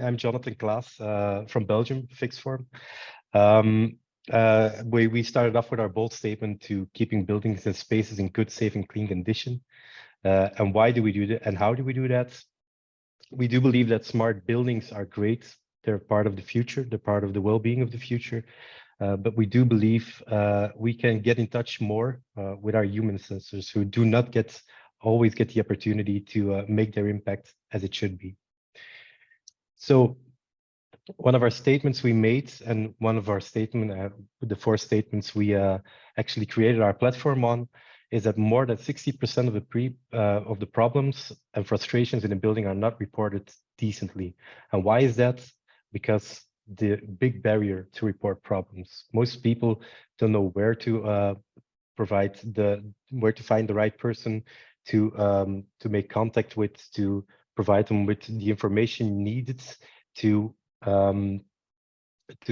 I'm Jonathan Claes from Belgium, Fixform. We started off with our bold statement to keeping buildings and spaces in good, safe, and clean condition. And why do we do that? And how do we do that? We do believe that smart buildings are great. They're part of the future. They're part of the well-being of the future. But we do believe we can get in touch more with our human sensors who do not always get the opportunity to make their impact as it should be. So one of our statements we made, and one of our the 4 statements we actually created our platform on, is that more than 60% of the problems and frustrations in a building are not reported decently. And why is that? Because the big barrier to report problems. Most people don't know where to where to find the right person to make contact with, to provide them with the information needed to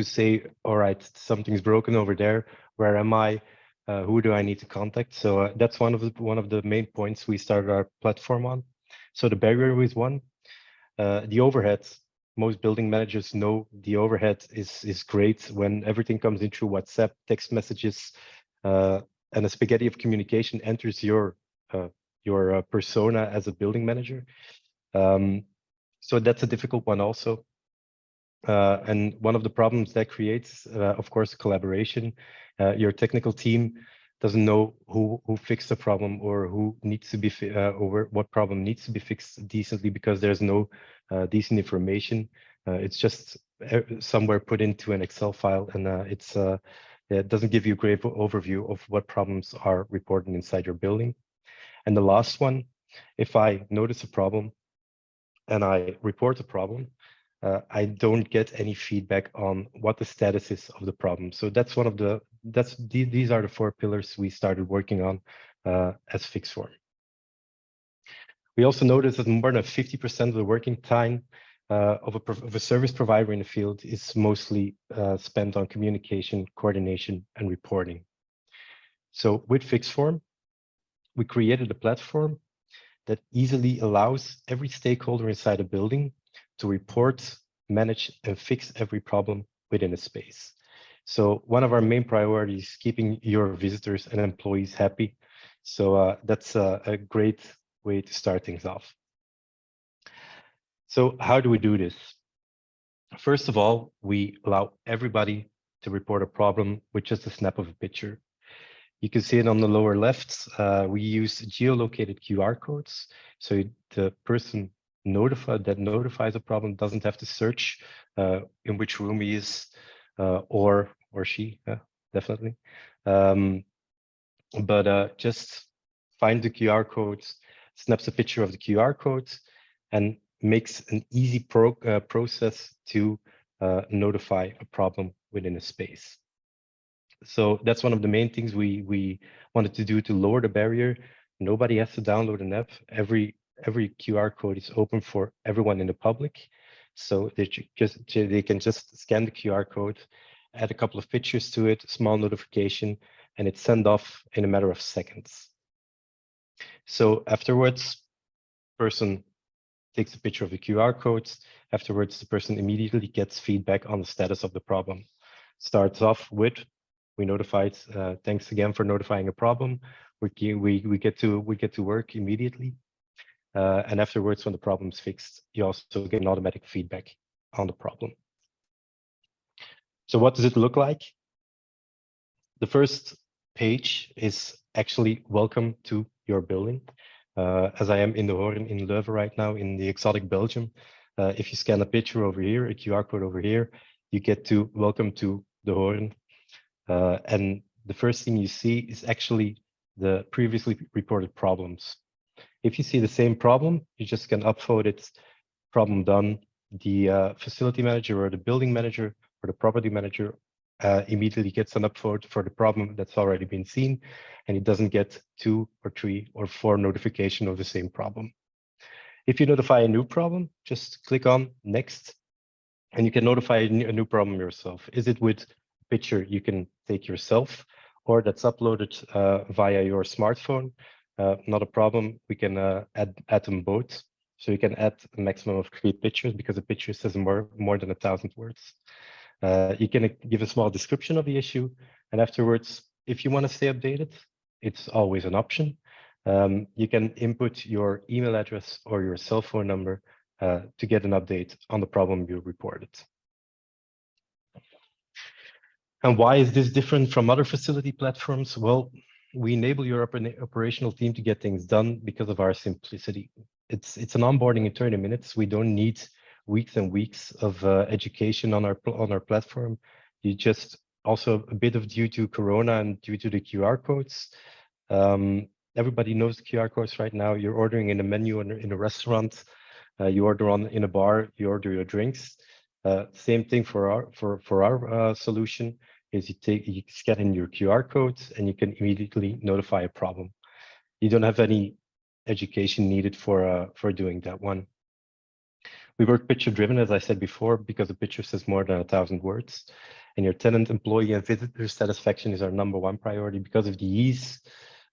say, all right, something's broken over there. Where am I? Who do I need to contact? So that's one of the main points we started our platform on. So the barrier is one. The overhead. Most building managers know the overhead is great when everything comes in through WhatsApp, text messages, and a spaghetti of communication enters your persona as a building manager. So that's a difficult one also. And one of the problems that creates, of course, collaboration. Your technical team doesn't know who fixed the problem or who needs to be or what problem needs to be fixed decently because there's no decent information. It's just somewhere put into an Excel file, and it doesn't give you a great overview of what problems are reported inside your building. And the last one, if I notice a problem and I report a problem, I don't get any feedback on what the status is of the problem. So that's these are the 4 pillars we started working on as Fixform. We also noticed that more than 50% of the working time of a service provider in the field is mostly spent on communication, coordination, and reporting. So with Fixform, we created a platform that easily allows every stakeholder inside a building to report, manage, and fix every problem within a space. So one of our main priorities is keeping your visitors and employees happy. So that's a great way to start things off. So how do we do this? First of all, we allow everybody to report a problem with just a snap of a picture. You can see it on the lower left. We use geolocated QR codes. So the person that notifies a problem doesn't have to search in which room he is or she, definitely. But just find the QR codes, snaps a picture of the QR codes, and makes an easy process to notify a problem within a space. So that's one of the main things we wanted to do to lower the barrier. Nobody has to download an app. Every QR code is open for everyone in the public. So they can just scan the QR code, add a couple of pictures to it, small notification, and it's sent off in a matter of seconds. So afterwards, person takes a picture of the QR codes. Afterwards, the person immediately gets feedback on the status of the problem. Starts off with, we notified, thanks again for notifying a problem. We get to work immediately. And afterwards, when the problem is fixed, you also get an automatic feedback on the problem. So what does it look like? The first page is actually welcome to your building. As I am in the Hoorn in Leuven right now, in the exotic Belgium, if you scan a picture over here, a QR code over here, you get to welcome to the Hoorn. And the first thing you see is actually the previously reported problems. If you see the same problem, you just can upvote it, problem done. The facility manager or the building manager or the property manager immediately gets an upvote for the problem that's already been seen, and it doesn't get 2 or 3 or 4 notifications of the same problem. If you notify a new problem, just click on next, and you can notify a new problem yourself. Is it with a picture you can take yourself, or that's uploaded via your smartphone? Not a problem. We can add them both. So you can add a maximum of 3 pictures because a picture says more than 1,000 words. You can give a small description of the issue, and afterwards, if you want to stay updated, it's always an option. You can input your email address or your cell phone number to get an update on the problem you reported. And why is this different from other facility platforms? Well, we enable your operational team to get things done because of our simplicity. It's an onboarding in 30 minutes. We don't need weeks and weeks of education on our platform. You just also a bit of due to Corona and due to the QR codes. Everybody knows the QR codes right now. You're ordering in a menu in a restaurant. You order in a bar. You order your drinks. Same thing for our solution. Is you scan in your QR codes and you can immediately notify a problem. You don't have any education needed for doing that one. We work picture driven, as I said before, because a picture says more than 1,000 words. And your tenant, employee, and visitor satisfaction is our #1 priority because of the ease,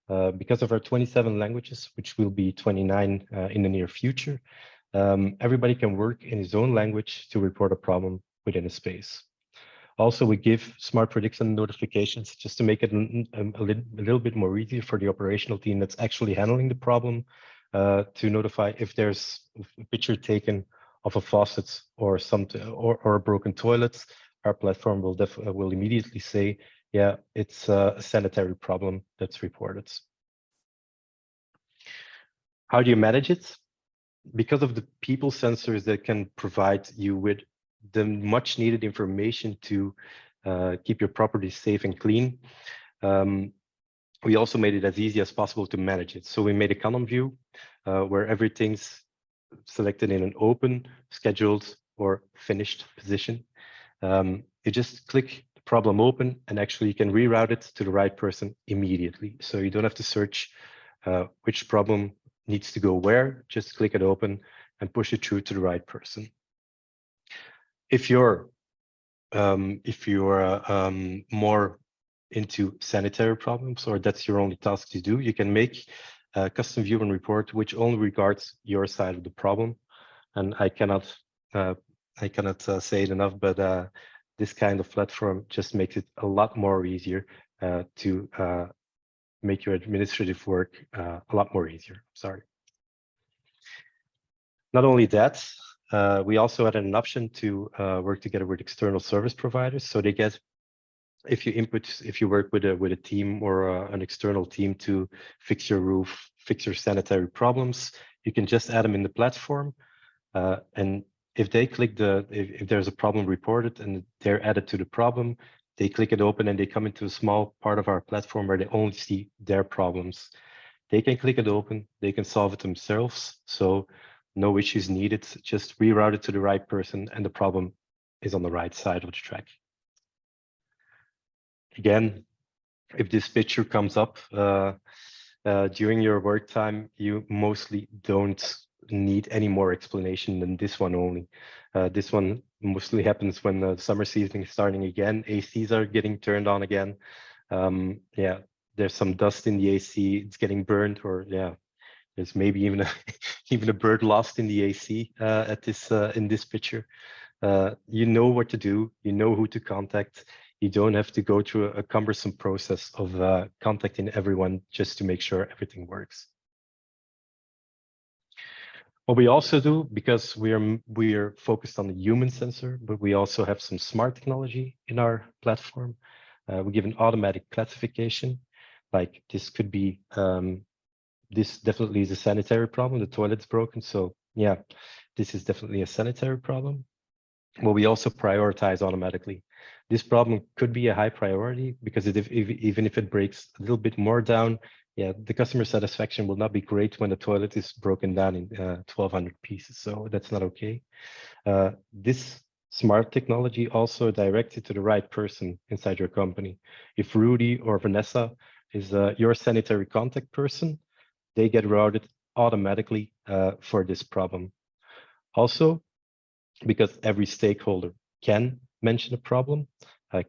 because of our 27 languages, which will be 29 in the near future. Everybody can work in his own language to report a problem within a space. Also, we give smart prediction notifications just to make it a little bit more easier for the operational team that's actually handling the problem to notify if there's a picture taken of a faucet or something or a broken toilet. Our platform will immediately say, yeah, it's a sanitary problem that's reported. How do you manage it? Because of the people sensors that can provide you with the much needed information to keep your property safe and clean. We also made it as easy as possible to manage it. So we made a column view where everything's selected in an open, scheduled, or finished position. You just click the problem open and actually you can reroute it to the right person immediately. So you don't have to search which problem needs to go where, just click it open and push it through to the right person. If you're more into sanitary problems or that's your only task to do, you can make a custom view and report which only regards your side of the problem. And I cannot say it enough, but this kind of platform just makes it a lot more easier to make your administrative work a lot more easier. Sorry. Not only that, we also added an option to work together with external service providers. So they get, if you work with a team or an external team to fix your roof, fix your sanitary problems, you can just add them in the platform. And if they click if there's a problem reported and they're added to the problem, they click it open and they come into a small part of our platform where they only see their problems. They can click it open, they can solve it themselves. So no issues needed, just reroute it to the right person and the problem is on the right side of the track. Again, if this picture comes up during your work time, you mostly don't need any more explanation than this one only. This one mostly happens when the summer season is starting again, ACs are getting turned on again. Yeah, there's some dust in the AC, it's getting burned, or yeah, there's maybe even a bird lost in the AC in this picture. You know what to do. You know who to contact. You don't have to go through a cumbersome process of contacting everyone just to make sure everything works. What we also do, because we are focused on the human sensor, but we also have some smart technology in our platform. We give an automatic classification. Like this could be this definitely is a sanitary problem. The toilet's broken. So yeah, this is definitely a sanitary problem. Well, we also prioritize automatically. This problem could be a high priority because even if it breaks a little bit more down, yeah, the customer satisfaction will not be great when the toilet is broken down in 1,200 pieces. So that's not okay. This smart technology also directs it to the right person inside your company. If Rudy or Vanessa is your sanitary contact person, they get routed automatically for this problem. Also, because every stakeholder can mention a problem,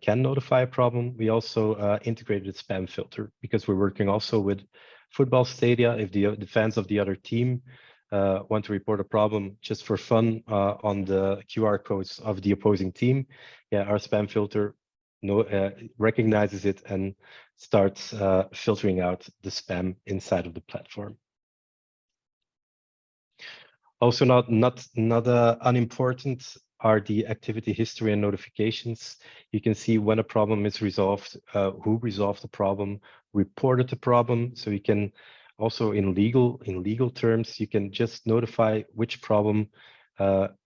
can notify a problem, we also integrated a spam filter because we're working also with football stadia. If the fans of the other team want to report a problem just for fun on the QR codes of the opposing team, yeah, our spam filter recognizes it and starts filtering out the spam inside of the platform. Also not unimportant are the activity history and notifications. You can see when a problem is resolved, who resolved the problem, reported the problem. So you can also in legal terms, you can just notify which problem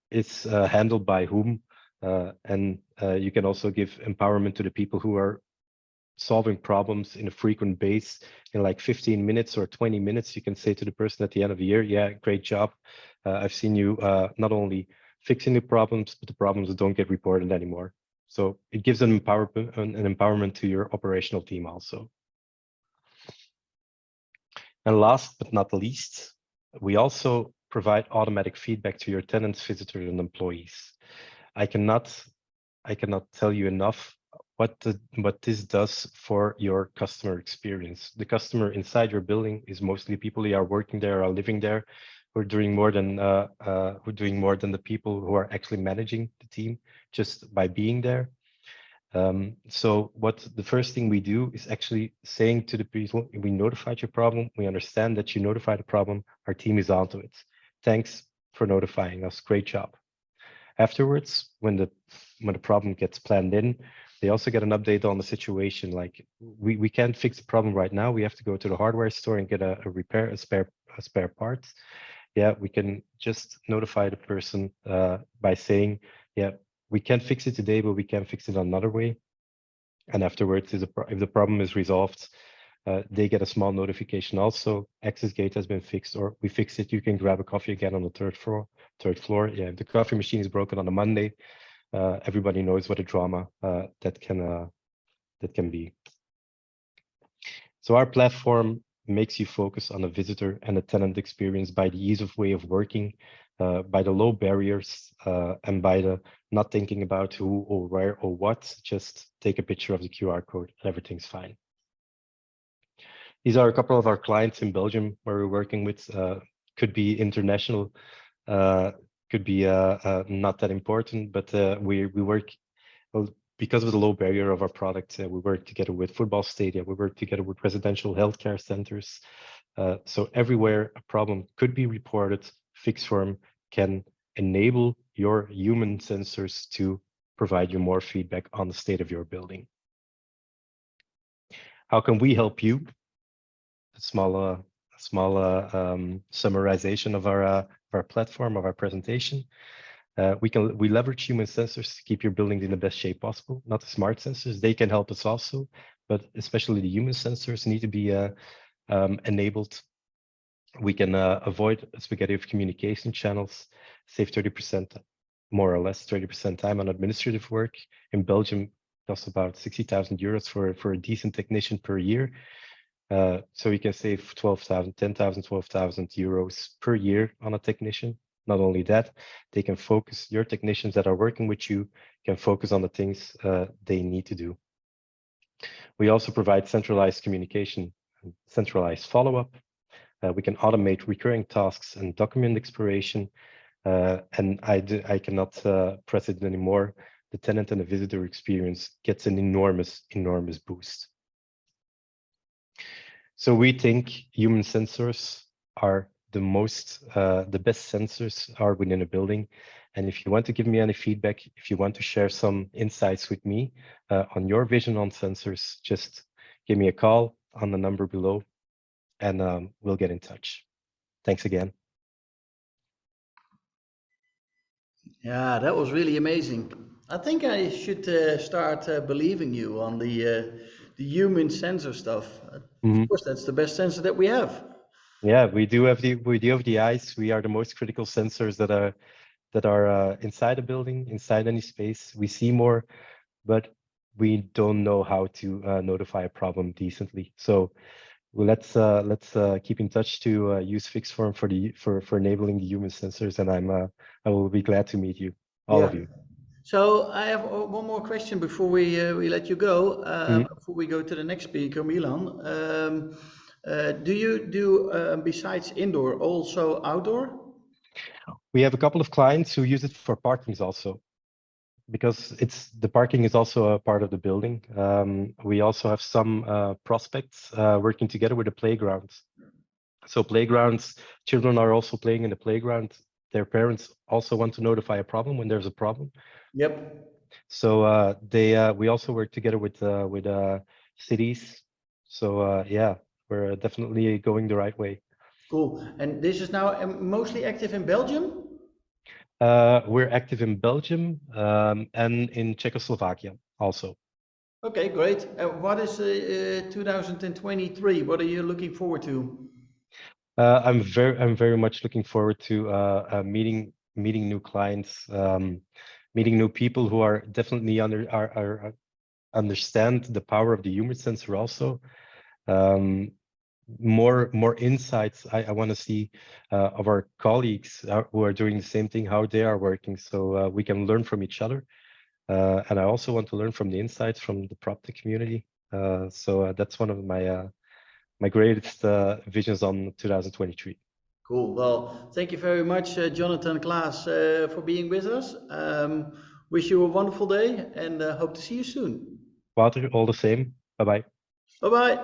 is handled by whom. And you can also give empowerment to the people who are solving problems in a frequent base in like 15 minutes or 20 minutes. You can say to the person at the end of the year, yeah, great job. I've seen you not only fixing the problems, but the problems don't get reported anymore. So it gives an empowerment to your operational team also. And last but not least, we also provide automatic feedback to your tenants, visitors, and employees. I cannot tell you enough what this does for your customer experience. The customer inside your building is mostly people who are working there, are living there, who are doing more than the people who are actually managing the team just by being there. So what the first thing we do is actually saying to the people, we notified your problem, we understand that you notified the problem, our team is onto it. Thanks for notifying us, great job. Afterwards, when the problem gets planned in, they also get an update on the situation. Like we can't fix the problem right now. We have to go to the hardware store and get a spare part. Yeah, we can just notify the person by saying, yeah, we can't fix it today, but we can fix it another way. And afterwards, if the problem is resolved, they get a small notification also, access gate has been fixed, or we fixed it, you can grab a coffee again on the third floor. Yeah, if the coffee machine is broken on a Monday, everybody knows what a drama that can be. So our platform makes you focus on a visitor and a tenant experience by the ease of way of working, by the low barriers, and by the not thinking about who or where or what, just take a picture of the QR code and everything's fine. These are a couple of our clients in Belgium where we're working with, could be international, could be not that important, but we work, well, because of the low barrier of our product, we work together with football stadia, we work together with residential healthcare centers. So everywhere a problem could be reported, Fixform can enable your human sensors to provide you more feedback on the state of your building. How can we help you? A small summarization of our platform, of our presentation. We leverage human sensors to keep your buildings in the best shape possible. Not the smart sensors, they can help us also, but especially the human sensors need to be enabled. We can avoid a spaghetti of communication channels, save 30%, more or less 30% time on administrative work. In Belgium, it costs about 60,000 euros for a decent technician per year. So you can save 10,000, 12,000 euros per year on a technician. Not only that, they can focus, your technicians that are working with you can focus on the things they need to do. We also provide centralized communication, centralized follow-up. We can automate recurring tasks and document exploration. And I cannot press it anymore. The tenant and the visitor experience gets an enormous boost. So we think human sensors are the best sensors are within a building. And if you want to give me any feedback, if you want to share some insights with me on your vision on sensors, just give me a call on the number below and we'll get in touch. Thanks again. Yeah, that was really amazing. I think I should start believing you on the human sensor stuff. Of course, that's the best sensor that we have. Yeah, we do have the eyes. We are the most critical sensors that are inside a building, inside any space. We see more, but we don't know how to notify a problem decently. So let's keep in touch to use Fixform for enabling the human sensors, and I will be glad to meet you, all of you. So I have one more question before we let you go. Before we go to the next speaker, Milan. Do you do, besides indoor, also outdoor? We have a couple of clients who use it for parkings also, because the parking is also a part of the building. We also have some prospects working together with the playgrounds. So playgrounds, children are also playing in the playground. Their parents also want to notify a problem when there's a problem. Yep. So we also work together with cities. So yeah, we're definitely going the right way. Cool. And this is now mostly active in Belgium? We're active in Belgium and in Czechoslovakia also. Okay, great. What is 2023? What are you looking forward to? I'm very much looking forward to meeting new clients, meeting new people who are definitely understand the power of the human sensor also. More insights I want to see of our colleagues who are doing the same thing, how they are working, so we can learn from each other. And I also want to learn from the insights from the PropTech community. So that's one of my greatest visions on 2023. Cool. Well, thank you very much, Jonathan Claes, for being with us. Wish you a wonderful day and hope to see you soon. Wouter, all the same. Bye bye. Bye bye.